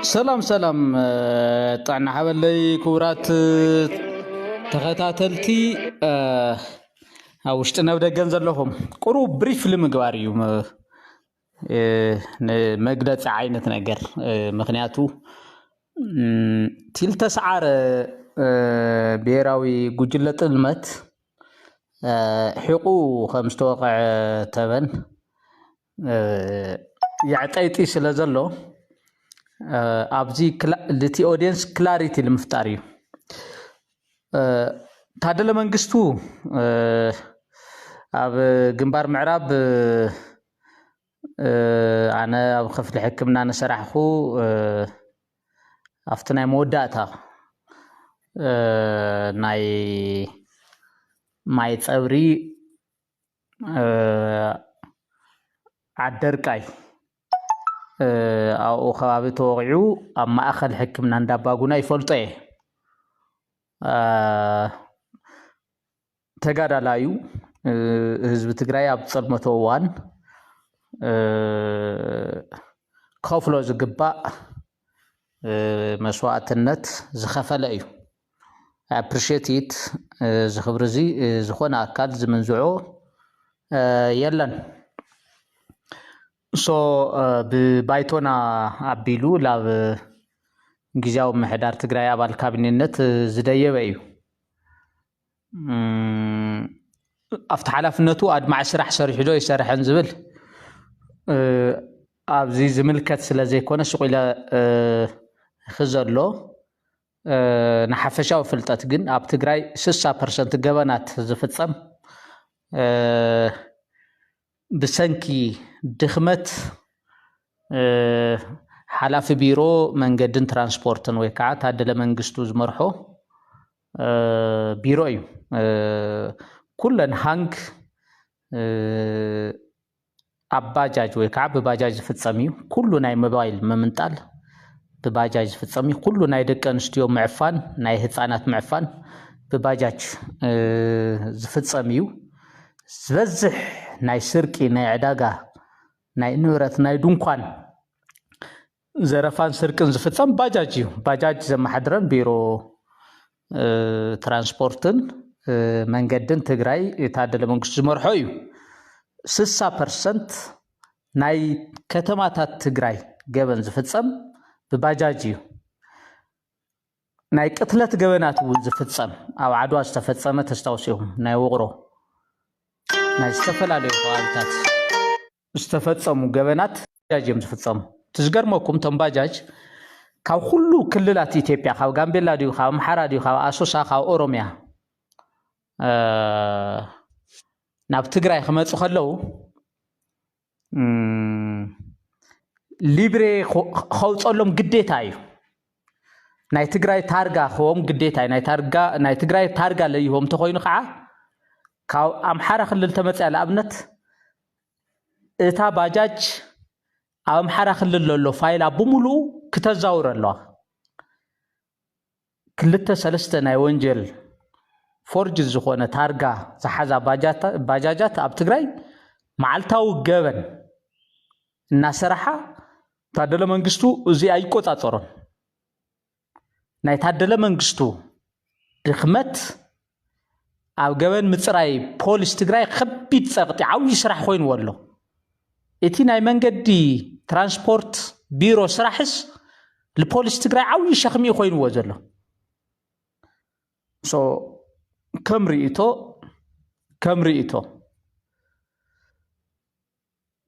سلام سلام طعنا حبلي كورات تخاتلتي وشتنا بدا جنزل لهم قروب بريف لمقواريو مقدت عينة نقر مخنياتو تيل تسعار بيراوي قجلة المت حقو خمستوقع تبن يعطيتي سلازلو ابزي لتي اودينس كلاريتي المفتاريو تادل منغستو اب جنبار معراب انا اب خفل حكمنا نسرحخو افتناي موداتا ناي ماي صبري عدرقاي او خبابي توقعو اما اخذ حكمنا انداباغونا يفلطي تغادالايو حزب تግራይ اب صلمتوان كفلو زغبا مسواعتነት زخفل እዩ appreciate زخبرزي زخونه አካል ዝምንዝዑ የለን so ببايتونا አቢሉ ላብ ጊዜያው መህዳር ትግራይ አባል ካቢኔነት ዝደየበ እዩ አፍተ ሓላፍነቱ አድማዕ ስራሕ ሰሪሑ ዶ ይሰርሐን ዝብል ኣብዚ ዝምልከት ስለዘይኮነ ሽቆይለ خዘሎ ንሓፈሻው ፍልጠት ግን ኣብ ትግራይ 60% ገበናት ዝፍጸም ብሰንኪ ድኽመት ሓላፊ ቢሮ መንገድን ትራንስፖርትን ወይ ከዓ ታደለ መንግስቱ ዝመርሖ ቢሮ እዩ ኩለን ሃንግ አባጃጅ ወይ ከዓ በባጃጅ ዝፍጸም እዩ ኩሉ ናይ ሞባይል መምንጣል በባጃጅ ዝፍጸም እዩ ኩሉ ናይ ደቂ ኣንስትዮ ምዕፋን ናይ ህፃናት ምዕፋን በባጃጅ ዝፍጸም እዩ ዝበዝሕ ናይ ስርቂ ናይ ዕዳጋ ናይ ንብረት ናይ ድንኳን ዘረፋን ስርቅን ዝፍጸም ባጃጅ እዩ ባጃጅ ዘመሓድረን ቢሮ ትራንስፖርትን መንገድን ትግራይ የታደለ መንግስቱ ዝመርሖ እዩ 60% ናይ ከተማታት ትግራይ ገበን ዝፍጸም በባጃጅ እዩ ናይ ቅትለት ገበናት ዝፍጸም ኣብ ዓድዋ ዝተፈጸመ ተስታውሲኩም ናይ ውቅሮ ናይ ዝተፈላለዩ ከባቢታት ዝተፈጸሙ ገበናት ባጃጅ እዮም ዝፍጸሙ ትዝገርመኩም ቶም ባጃጅ ካብ ሁሉ ክልላት ኢትዮጵያ ካብ ጋምቤላ ዲዩ ካብ አምሓራ ዲዩ ካብ አሶሳ ካብ ኦሮሚያ ናብ ትግራይ ክመጹ ከለው ሊብሬ ኸውጸሎም ግዴታ እዩ ናይ ትግራይ ታርጋ ኸዎም ግዴታ ናይ ትግራይ ታርጋ ለይሆም ተኾይኑ ከዓ ካብ አምሓራ ክልል ተመጽያ ለኣብነት እታ ባጃጅ አምሓራ ክልል ለሎ ፋይል አቡሙሉ ክተዛውር ኣለዋ ክልተ ሰለስተ ናይ ወንጀል ፎርጅ ዝኾነ ታርጋ ዝሓዛ ባጃጃት ኣብ ትግራይ መዓልታዊ ገበን እናሰራሓ ታደለ መንግስቱ እዚ ኣይቆጻጸሮን ናይ ታደለ መንግስቱ ድኽመት ኣብ ገበን ምጽራይ ፖሊስ ትግራይ ከቢድ ጸቕጢ ዓብይ ስራሕ ኮይኑ ወሎ እቲ ናይ መንገዲ ትራንስፖርት ቢሮ ስራሕስ ለፖሊስ ትግራይ ዓብይ ሸኽሚ ኮይኑዎ ዘሎ ሶ ከም ርኢቶ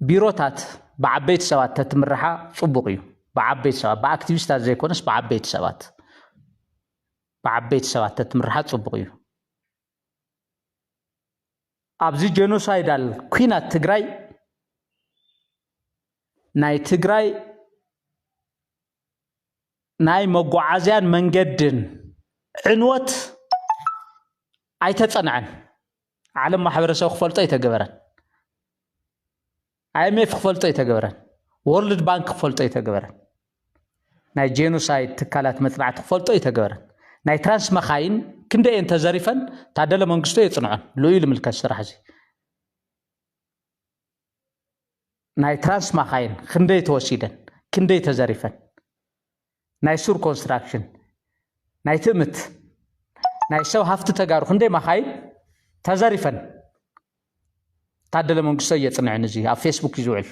ቢሮታት ብዓበይቲ ሰባት ተትምርሓ ጽቡቕ እዩ ብዓበይቲ ሰባት ብኣክቲቪስታት ዘይኮነስ ብዓበይቲ ሰባት ተትምርሓ ጽቡቕ እዩ ኣብዚ ጄኖሳይዳል ኩናት ትግራይ ናይ ትግራይ ናይ መጓዓዝያን መንገድን ዕንወት ኣይተጸንዐን ዓለም ማሕበረሰብ ክፈልጦ ይተገበረን IMF ክፈልጦ ይተገበረን ወርልድ ባንክ ክፈልጦ ይተገበረን ናይ ጄኖሳይድ ትካላት መጽናዕቲ ክፈልጦ ይተገበረን ናይ ትራንስ መኻይን ክንደየን ተዘሪፈን ታደለ መንግስቱ የጽንዖን ልኡል ምልከት ስራሕ እዚ ናይ ትራንስ መኻይን ክንደይ ተወሲደን ክንደይ ተዘሪፈን ናይ ሱር ኮንስትራክሽን ናይ ትምት ናይ ሰብ ሃፍቲ ተጋሩ ክንደይ መኻይን ተዘሪፈን ታደለ መንግስቱ የጽንዕን እዚ ኣብ ፌስቡክ ይዝውዕል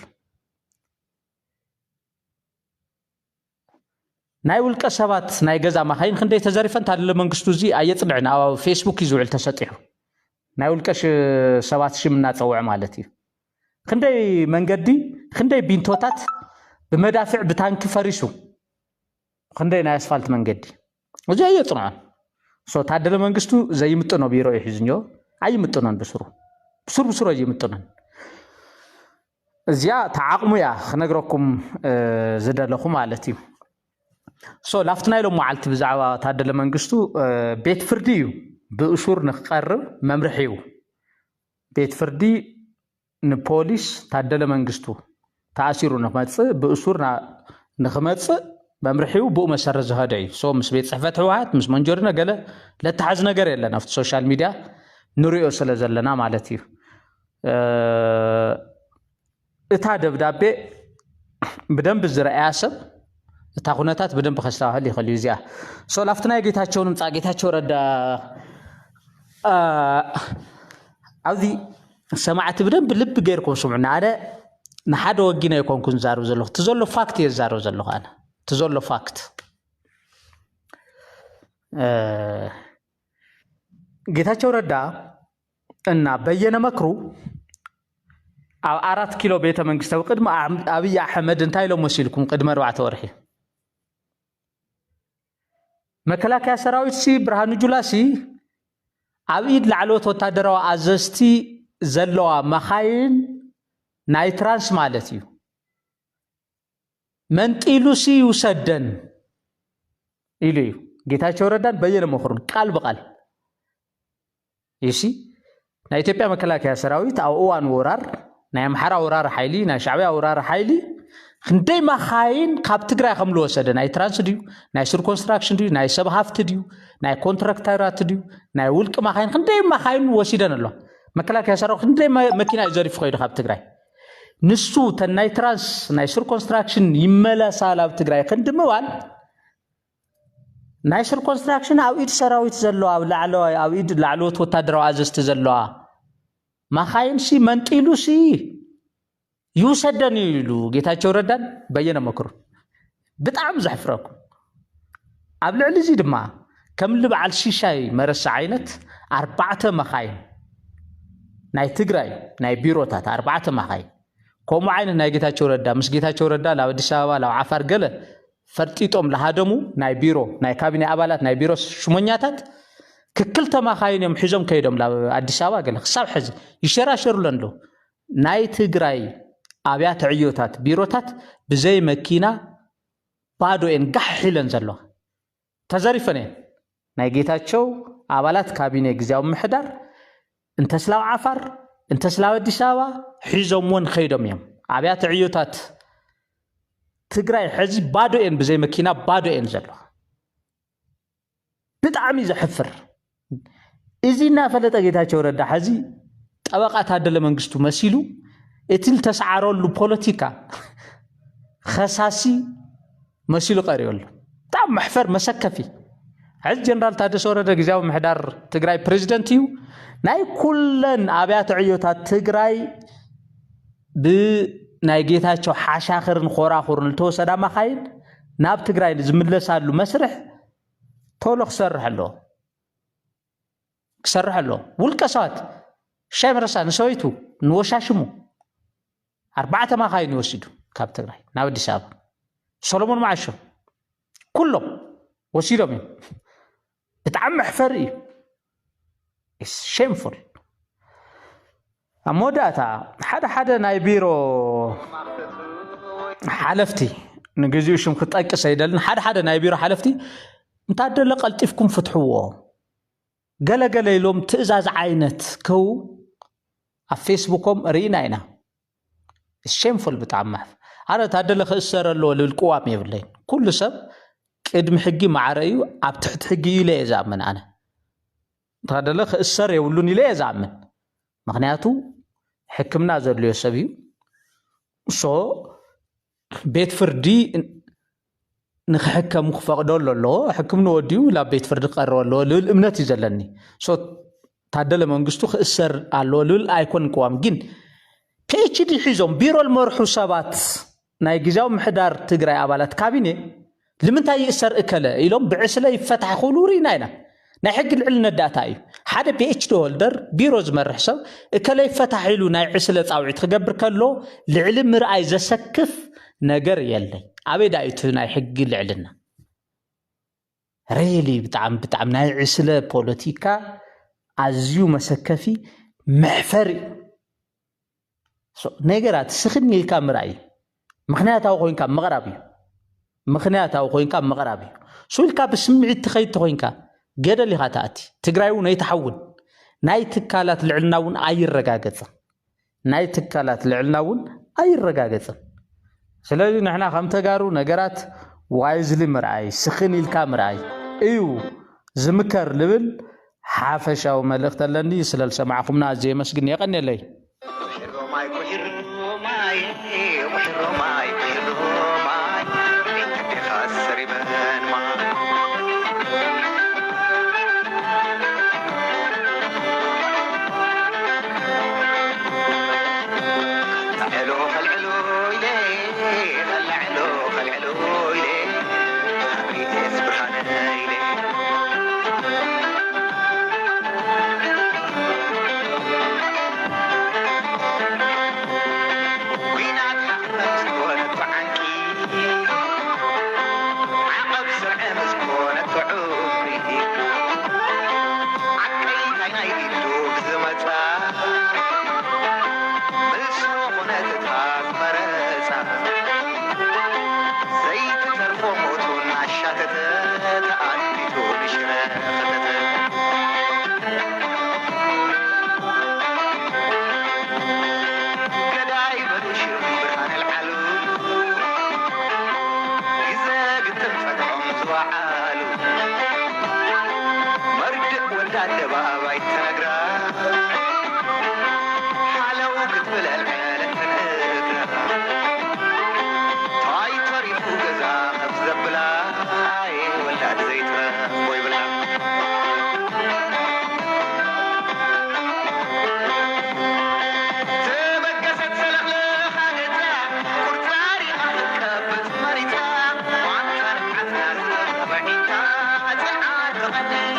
ናይ ውልቀ ሰባት ናይ ገዛ መኻይን ክንደይ ተዘሪፈን ታደለ መንግስቱ እዚ ኣየጽንዕን ኣብ ፌስቡክ ይዝውዕል ተሰጢሑ ናይ ውልቀ ሰባት ሽም እናጸውዕ ማለት እዩ ክንደይ መንገዲ ክንደይ ቢንቶታት ብመዳፍዕ ብታንክ ፈሪሱ ክንደይ ናይ ኣስፋልት መንገዲ እዚ ኣየጽንዕን ሶ ታደለ መንግስቱ ዘይምጥኖ ቢሮ ይሕዝኞ ኣይምጥኖን ብስሩ ኣይምጥኖን እዚያ ተዓቅሙ ያ ክነግረኩም ዝደለኹ ማለት እዩ ሶ ላፍትናይሎም መዓልቲ ብዛዕባ ታደለ መንግስቱ ቤት ፍርዲ እዩ ብእሱር ንኽቀርብ መምርሒው ቤት ፍርዲ ንፖሊስ ታደለ መንግስቱ ተኣሲሩ ንኽመጽእ ብእሱር ንኽመጽእ መምርሒው ብኡ መሰረት ዝኸደ እዩ ሶ ምስ ቤት ጽሕፈት ህወሓት ምስ መንጀርና ገለ ለተሓዝ ነገር የለን ኣብቲ ሶሻል ሚድያ ንሪኦ ስለ ዘለና ማለት እዩ እታ ደብዳቤ ብደንብ ዝረአያ ሰብ እታ ኩነታት በደንብ ከስተዋህል ይኽእል እዩ እዚኣ ሶ ላፍቲ ናይ ጌታቸው ንምፃ ጌታቸው ረዳ ኣብዚ ሰማዕቲ በደንብ ልብ ገይርኩም ስምዑና ኣነ ንሓደ ወጊና ይኮንኩን ዛረብ ዘለኹ እቲ ዘሎ ፋክት እየ ዝዛረብ ዘለኹ ኣነ እቲ ዘሎ ፋክት ጌታቸው ረዳ እና በየነ መክሩ ኣብ 4 ኪሎ ቤተ መንግስታዊ ቅድሚ ኣብይ ኣሕመድ እንታይ ኢሎም መሲልኩም ቅድሚ 4 ወርሒ መከላከያ ሰራዊት ሲ ብርሃኑ ጁላ ሲ ኣብ ኢድ ላዕለዎት ወታደራዊ ኣዘዝቲ ዘለዋ መኻይን ናይ ትራንስ ማለት እዩ መንጢሉ ሲ ይውሰደን ኢሉ እዩ ጌታቸው ረዳን በየነ መክሩን ቃል በቃል ይሲ ናይ ኢትዮጵያ መከላከያ ሰራዊት ኣብ እዋን ወራር ናይ ኣምሓራ ወራር ሓይሊ ናይ ሻዕብያ ወራር ሓይሊ ክንደይ መኻይን ካብ ትግራይ ከም ዝወሰደ ናይ ትራንስ ድዩ ናይ ሱር ኮንስትራክሽን ድዩ ናይ ሰብ ሃፍቲ ድዩ ናይ ኮንትራክተራት ድዩ ናይ ውልቅ መኻይን ክንደይ መኻይን ወሲደን ኣሎ መከላከያ ሰራዊት ክንደይ መኪና ዘሪፍ ኮይዱ ካብ ትግራይ ንሱ ተናይ ትራንስ ናይ ሱር ኮንስትራክሽን ይመለሳል ኣብ ትግራይ ክንድምባል ናይ ሱር ኮንስትራክሽን ኣብ ኢድ ሰራዊት ዘለዋ ኣብ ላዕለዋይ ኣብ ኢድ ላዕለዎት ወታደራዊ ኣዘዝቲ ዘለዋ መኻይን ሲ መንጢሉ ሲ ይውሰደን ኢሉ ጌታቸው ረዳን በየነ መክሩ ብጣዕሚ ዘሕፍረኩም ኣብ ልዕሊ እዚ ድማ ከም ልበዓል ሽሻይ መረሳ ዓይነት 4 መኻይን ናይ ትግራይ ናይ ቢሮታት 4 መኻይን ከምኡ ዓይነት ናይ ጌታቸው ረዳ ምስ ጌታቸው ረዳ ናብ ኣዲስ ኣበባ ናብ ዓፋር ገለ ፈርጢጦም ለሃደሙ ናይ ቢሮ ናይ ካቢኔ ኣባላት ናይ ቢሮ ሽሞኛታት ክክልተ መኻይን እዮም ሒዞም ከይዶም ናብ ኣዲስ ኣበባ ገለ ክሳብ ሕዚ ይሸራሸሩሉ ኣሎ ናይ ትግራይ ኣብያተ ዕዮታት ቢሮታት ብዘይ መኪና ባዶ ኤን ጋሕ ሒለን ዘለዋ ተዘሪፈን ናይ ጌታቸው ኣባላት ካቢኔ ግዚያዊ ምሕዳር እንተስላው ዓፋር እንተስላው ኣዲስ ኣበባ ሒዞምዎን ከይዶም እዮም ኣብያተ ዕዮታት ትግራይ ሕዚ ባዶ ኤን ብዘይ መኪና ባዶ ኤን ዘለዋ ብጣዕሚ ዘሕፍር እዚ እናፈለጠ ጌታቸው ረዳ ሕዚ ጠበቃ ታደለ መንግስቱ መሲሉ እትል ተሰዓረሉ ፖለቲካ خساسي مسيلو قريول تام محفر مسكفي عز جنرال تادس ورده غزاو محدار تግራይ ፕሬዝዳንት እዩ ናይ ኩለን ኣብያተ ዕዮታት ትግራይ ብናይ ጌታቸው ሓሻኽርን ኾራኹርን ልተወሰዳ መኻይን ናብ ትግራይ ዝምለሳሉ መስርሕ ቶሎ ክሰርሕ ኣሎ ውልቀ ሰባት ሻይ መረሳ ንሰውይቱ ንወሻሽሙ 4 መኻይን ይወስዱ ካብ ትግራይ ናብ አዲስ አበባ ሰሎሞን ማዓሾ ኩሎም ወሲዶም بتعم محفري it's shameful اموداتا حدا نايبيرو حلفتي نغزيوشم كطقس ايدلن حدا نايبيرو حلفتي انتادل قلطفكم فتحوو غلغل يلوم تئزاز عينت كو فيسبوكم ريناينا it's shameful بتعم انا تادل خسرلو للقوام يبلين كل سب قدم حقي معريو اب تحت حقي لا يزامن انا تادله خسر يولون لا يزامن مخنياتو حكمنا زلو يسبيو سو بيت فردي نخحكم مخفقدول له حكم نوديو لا بيت فرد قرر له للامنت يزلني سو تعدل منغستو خسر قالو لول ايكون قوام جن بي اتش دي حيزوم بيرو المرحو سبات ناي غزاو محدار تግራይ አባላት ካቢኔ لمنታይ يسر اكله يلوم بعسله يفتح خلوري ناينا ناي حق العلن داتا اي حدا بي اتش دي هولدر بيرو زمرح سب اكله يفتح يلو ناي عسله ጻውዒት خغبر كلو لعلم مرأي زسكف ነገር የለኝ አቤዳ አይቱናይ ሕግ ልዕልና ሬሊ በጣም ናይ ዕስለ ፖለቲካ አዝዩ መሰከፊ መሕፈሪ ነገራት ስኽን ይልካ ምራይ ምኽንያታው ኮይንካ መቕራቢ ሱልካ በስምዒት ትኸይት ኮይንካ ገደል ይኻ ታኣቲ ትግራይ ናይ ተሐውን ናይ ትካላት ልዕልናውን አይረጋገጽ ስለዚህ نحنا ከም ተጋሩ ነገራት ዋይዝሊ ምርአይ ስኽን ኢልካ ምርአይ እዩ ዝምከር ልብል ሓፈሻው መልእኽት ኣለኒ ስለልሰማዕኹምና ኣዝየ መስግን የቀኒለይ Bye.